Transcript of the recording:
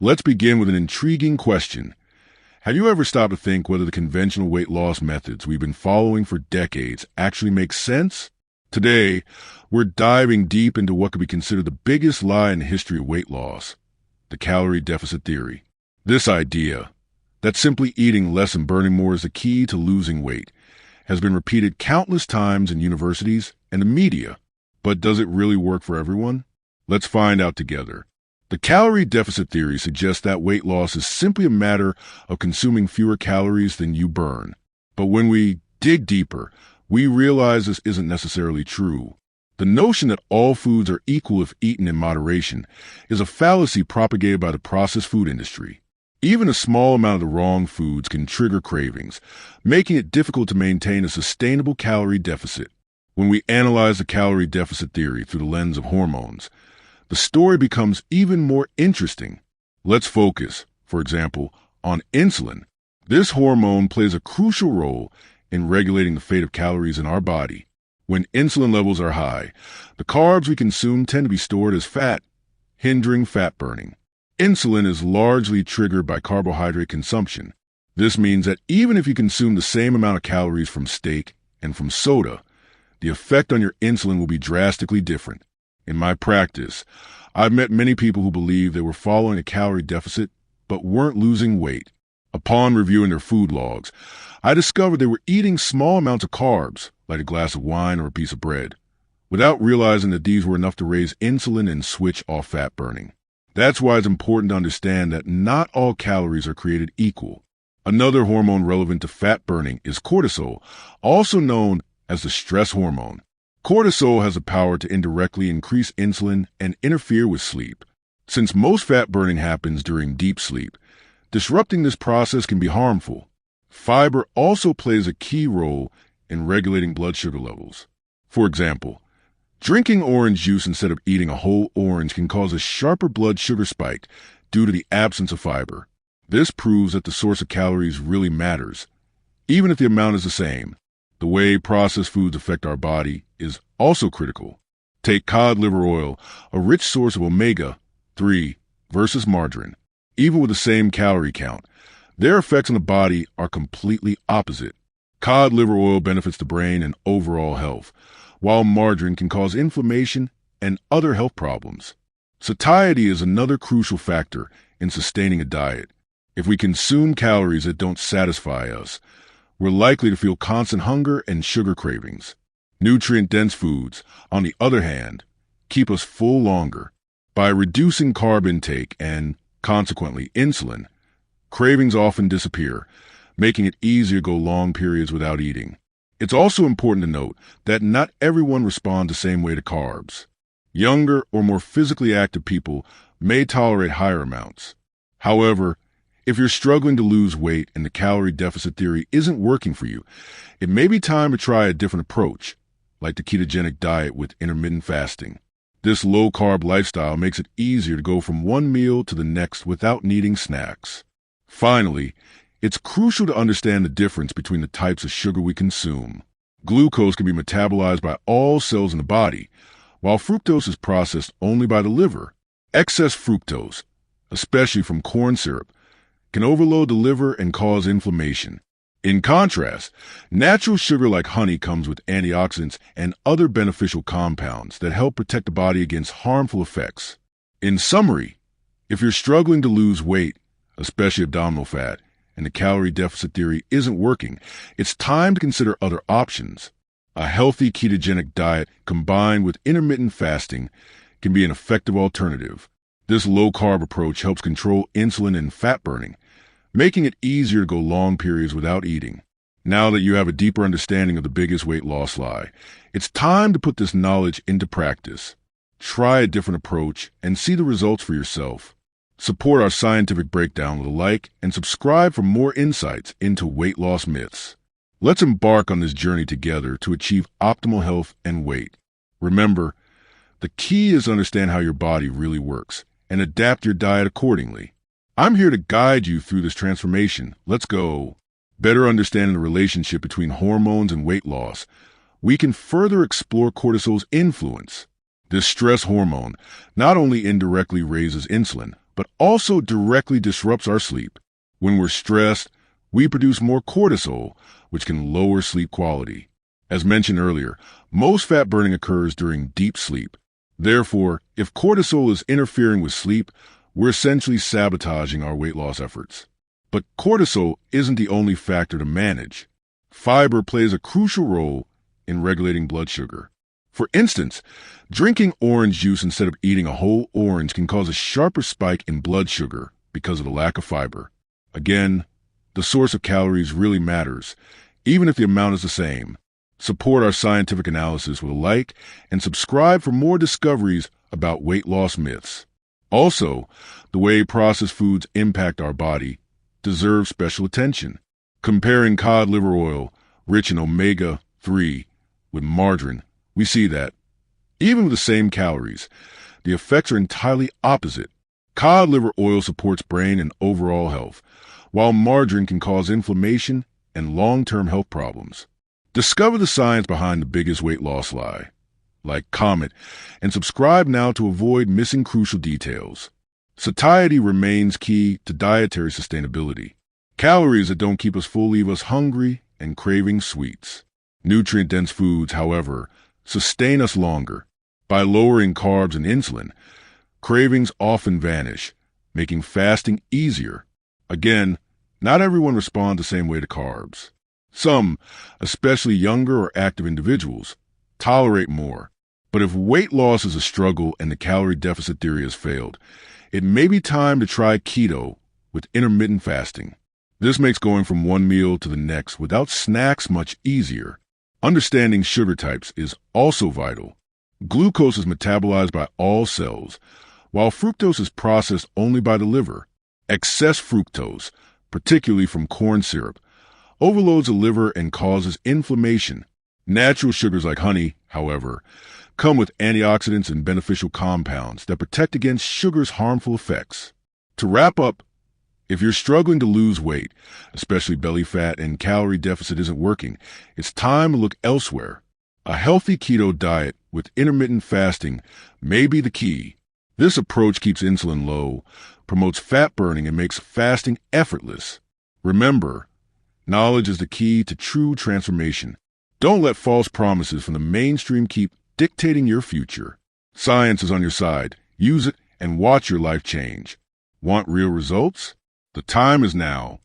Let's begin with an intriguing question. Have you ever stopped to think whether the conventional weight loss methods we've been following for decades actually make sense? Today, we're diving deep into what could be considered the biggest lie in the history of weight loss, the calorie deficit theory. This idea, that simply eating less and burning more is the key to losing weight, has been repeated countless times in universities and the media. But does it really work for everyone? Let's find out together. The calorie deficit theory suggests that weight loss is simply a matter of consuming fewer calories than you burn. But when we dig deeper, we realize this isn't necessarily true. The notion that all foods are equal if eaten in moderation is a fallacy propagated by the processed food industry. Even a small amount of the wrong foods can trigger cravings, making it difficult to maintain a sustainable calorie deficit. When we analyze the calorie deficit theory through the lens of hormones, the story becomes even more interesting. Let's focus, for example, on insulin. This hormone plays a crucial role in regulating the fate of calories in our body. When insulin levels are high, the carbs we consume tend to be stored as fat, hindering fat burning. Insulin is largely triggered by carbohydrate consumption. This means that even if you consume the same amount of calories from steak and from soda, the effect on your insulin will be drastically different. In my practice, I've met many people who believe they were following a calorie deficit but weren't losing weight. Upon reviewing their food logs, I discovered they were eating small amounts of carbs, like a glass of wine or a piece of bread, without realizing that these were enough to raise insulin and switch off fat burning. That's why it's important to understand that not all calories are created equal. Another hormone relevant to fat burning is cortisol, also known as the stress hormone. Cortisol has the power to indirectly increase insulin and interfere with sleep. Since most fat burning happens during deep sleep, disrupting this process can be harmful. Fiber also plays a key role in regulating blood sugar levels. For example, drinking orange juice instead of eating a whole orange can cause a sharper blood sugar spike due to the absence of fiber. This proves that the source of calories really matters, even if the amount is the same. The way processed foods affect our body is also critical. Take cod liver oil, a rich source of omega-3, versus margarine. Even with the same calorie count, their effects on the body are completely opposite. Cod liver oil benefits the brain and overall health, while margarine can cause inflammation and other health problems. Satiety is another crucial factor in sustaining a diet. If we consume calories that don't satisfy us, we're likely to feel constant hunger and sugar cravings. Nutrient-dense foods, on the other hand, keep us full longer. By reducing carb intake and, consequently, insulin, cravings often disappear, making it easier to go long periods without eating. It's also important to note that not everyone responds the same way to carbs. Younger or more physically active people may tolerate higher amounts. However, if you're struggling to lose weight and the calorie deficit theory isn't working for you, it may be time to try a different approach, like the ketogenic diet with intermittent fasting. This low-carb lifestyle makes it easier to go from one meal to the next without needing snacks. Finally, it's crucial to understand the difference between the types of sugar we consume. Glucose can be metabolized by all cells in the body, while fructose is processed only by the liver. Excess fructose, especially from corn syrup, can overload the liver and cause inflammation. In contrast, natural sugar like honey comes with antioxidants and other beneficial compounds that help protect the body against harmful effects. In summary, if you're struggling to lose weight, especially abdominal fat, and the calorie deficit theory isn't working, it's time to consider other options. A healthy ketogenic diet combined with intermittent fasting can be an effective alternative. This low-carb approach helps control insulin and fat burning, making it easier to go long periods without eating. Now that you have a deeper understanding of the biggest weight loss lie, it's time to put this knowledge into practice. Try a different approach and see the results for yourself. Support our scientific breakdown with a like and subscribe for more insights into weight loss myths. Let's embark on this journey together to achieve optimal health and weight. Remember, the key is to understand how your body really works and adapt your diet accordingly. I'm here to guide you through this transformation. Let's go. Better understanding the relationship between hormones and weight loss, we can further explore cortisol's influence. This stress hormone not only indirectly raises insulin, but also directly disrupts our sleep. When we're stressed, we produce more cortisol, which can lower sleep quality. As mentioned earlier, most fat burning occurs during deep sleep. Therefore, if cortisol is interfering with sleep, we're essentially sabotaging our weight loss efforts. But cortisol isn't the only factor to manage. Fiber plays a crucial role in regulating blood sugar. For instance, drinking orange juice instead of eating a whole orange can cause a sharper spike in blood sugar because of the lack of fiber. Again, the source of calories really matters, even if the amount is the same. Support our scientific analysis with a like and subscribe for more discoveries about weight loss myths. Also, the way processed foods impact our body deserves special attention. Comparing cod liver oil, rich in omega-3, with margarine, we see that, even with the same calories, the effects are entirely opposite. Cod liver oil supports brain and overall health, while margarine can cause inflammation and long-term health problems. Discover the science behind the biggest weight loss lie. Like, comment, and subscribe now to avoid missing crucial details. Satiety remains key to dietary sustainability. Calories that don't keep us full leave us hungry and craving sweets. Nutrient-dense foods, however, sustain us longer. By lowering carbs and insulin, cravings often vanish, making fasting easier. Again, not everyone responds the same way to carbs. Some, especially younger or active individuals, tolerate more. But if weight loss is a struggle and the calorie deficit theory has failed, it may be time to try keto with intermittent fasting. This makes going from one meal to the next without snacks much easier. Understanding sugar types is also vital. Glucose is metabolized by all cells, while fructose is processed only by the liver. Excess fructose, particularly from corn syrup, overloads the liver and causes inflammation. Natural sugars like honey, however, come with antioxidants and beneficial compounds that protect against sugar's harmful effects. To wrap up, if you're struggling to lose weight, especially belly fat, and calorie deficit isn't working, it's time to look elsewhere. A healthy keto diet with intermittent fasting may be the key. This approach keeps insulin low, promotes fat burning, and makes fasting effortless. Remember, knowledge is the key to true transformation. Don't let false promises from the mainstream keep dictating your future. Science is on your side. Use it and watch your life change. Want real results? The time is now.